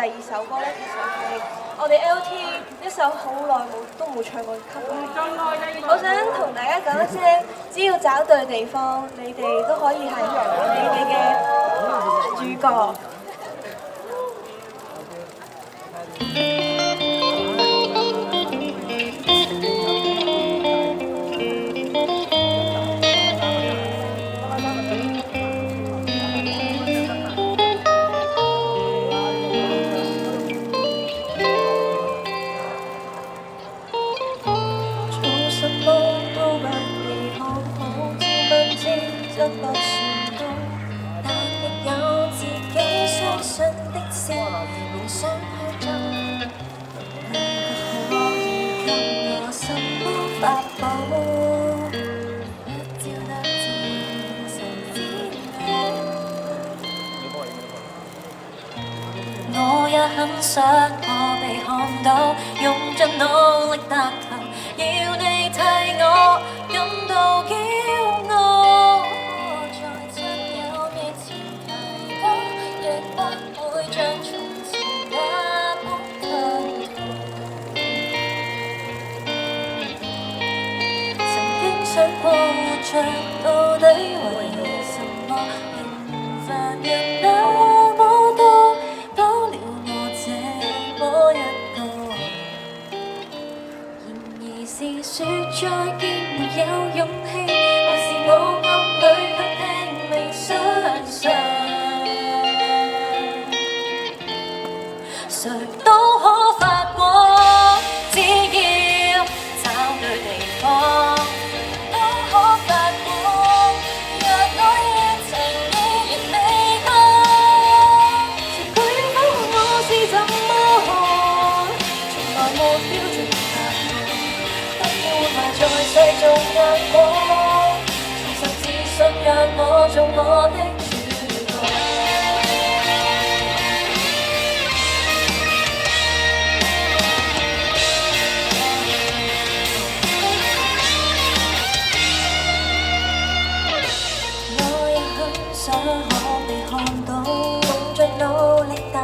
二首歌咧，其實係我哋 LT 一首好耐都冇唱過嘅曲。我想同大家講一聲，只要找對地方，你哋都可以係你哋嘅主角。不算高，但亦有自己相信的事，夢想去做。可以給我什麼法寶？一朝得志，誰知我也很想我被看到，用盡努力達頭，要你替我感到驕傲。想過活着到底為什麼？平凡人那麼多，多了我這麼一個。然而是說再見沒有勇氣，還是我暗裏卻拼命相信，誰都可發光，只要找對地方。在世俗眼光，重拾自信，讓我做我的主角。我也很想可被看到，用盡努力達